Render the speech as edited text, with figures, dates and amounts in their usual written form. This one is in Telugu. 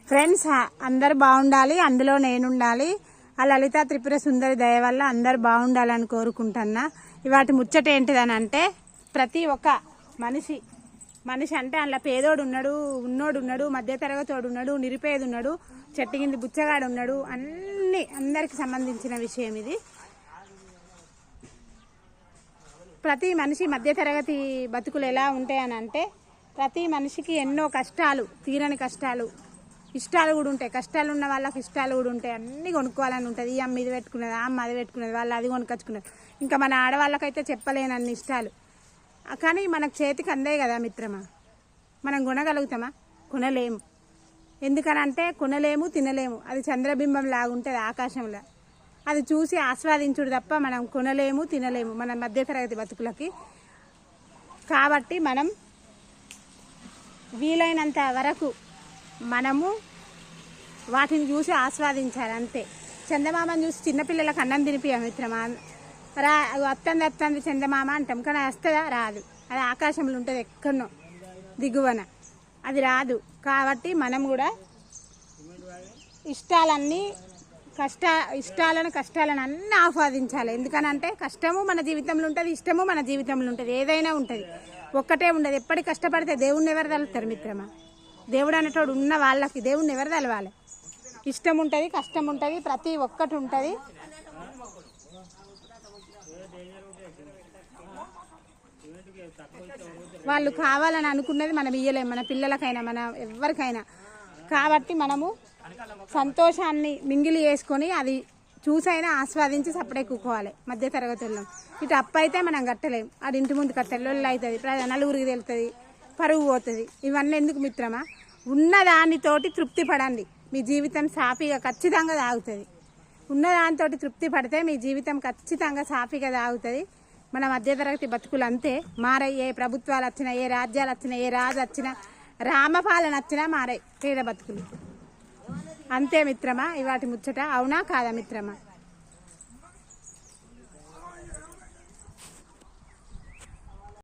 ఫ్రెండ్స్ అందరు బాగుండాలి, అందులో నేనుండాలి. ఆ లలిత త్రిపుర సుందరి దయ వల్ల అందరు బాగుండాలని కోరుకుంటున్నా. ఇవాటి ముచ్చట ఏంటిదని అంటే, ప్రతి ఒక్క మనిషి అంటే అందులో పేదోడు ఉన్నాడు, ఉన్నోడు ఉన్నాడు, మధ్యతరగతోడు ఉన్నాడు, నిరుపేద ఉన్నాడు, చెట్టు కింది బుచ్చగాడు ఉన్నాడు. అందరికి సంబంధించిన విషయం ఇది. ప్రతి మనిషి మధ్యతరగతి బతుకులు ఎలా ఉంటాయని అంటే, ప్రతి మనిషికి ఎన్నో కష్టాలు, తీరని కష్టాలు, ఇష్టాలు కూడా ఉంటాయి. కష్టాలు ఉన్న వాళ్ళకి ఇష్టాలు కూడా ఉంటాయి. అన్నీ కొనుక్కోవాలని ఉంటుంది. ఈ అమ్మ ఇది పెట్టుకున్నది, ఆ అమ్మ అది పెట్టుకున్నది, వాళ్ళు అది కొనుక్కొచ్చుకున్నారు. ఇంకా మన ఆడవాళ్ళకైతే చెప్పలేనన్ని ఇష్టాలు. కానీ మనకు చేతికి అందే కదా మిత్రమా. మనం కొనగలుగుతామా? కొనలేము. ఎందుకనంటే కొనలేము, తినలేము. అది చంద్రబింబం లాగుంటుంది ఆకాశంలో. అది చూసి ఆస్వాదించుడు తప్ప మనం కొనలేము, తినలేము మన మధ్యతరగతి బతుకులకి. కాబట్టి మనం వీలైనంత వరకు మనము వాటిని చూసి ఆస్వాదించాలి అంతే. చందమామని చూసి చిన్నపిల్లలకు అన్నం తినిపియాం మిత్రమా. వస్తుంది చందమామ అంటాం, కానీ వస్తుందా? రాదు. అది ఆకాశంలో ఉంటుంది, ఎక్కడనో దిగువన, అది రాదు. కాబట్టి మనం కూడా కష్టాలను అన్నీ ఆస్వాదించాలి. ఎందుకనంటే కష్టము మన జీవితంలో ఉంటుంది, ఇష్టము మన జీవితంలో ఉంటుంది. ఏదైనా ఉంటుంది, ఒక్కటే ఉండదు. ఎప్పటికి కష్టపడితే దేవుణ్ణి ఎవరు తలుస్తారు మిత్రమా? దేవుడు అనేటోడు ఉన్న వాళ్ళకి దేవుణ్ణి ఎవరు తలవాలి? ఇష్టం ఉంటుంది, కష్టం ఉంటుంది, ప్రతి ఒక్కటి ఉంటుంది. వాళ్ళు కావాలని అనుకున్నది మనం ఇయ్యలేము, మన పిల్లలకైనా మన ఎవరికైనా. కాబట్టి మనము సంతోషాన్ని మింగిలి చేసుకొని అది చూసైనా ఆస్వాదించి సపడే కూకోవాలి. మధ్యతరగతుల్లో ఇటు అప్పు అయితే మనం కట్టలేము, అది ఇంటి ముందు కట్టాలి, లొల్లు అవుతుంది, నలుగురికి తెలుస్తుంది, పరుగు పోతుంది. ఇవన్నీ ఎందుకు మిత్రమా? ఉన్నదానితోటి తృప్తి పడండి, మీ జీవితం సాఫీగా ఖచ్చితంగా సాగుతుంది. ఉన్నదానితో తృప్తి పడితే మీ జీవితం ఖచ్చితంగా సాఫీగా సాగుతుంది. మన మధ్యతరగతి బతుకులు అంతే మారాయి. ఏ ప్రభుత్వాలు వచ్చినా, ఏ రాజ్యాలు వచ్చినా, ఏ రాజు వచ్చినా, రామపాలన వచ్చినా మారాయి పేద బతుకులు. అంతే మిత్రమా ఇవాటి ముచ్చట. అవునా కాదా మిత్రమా?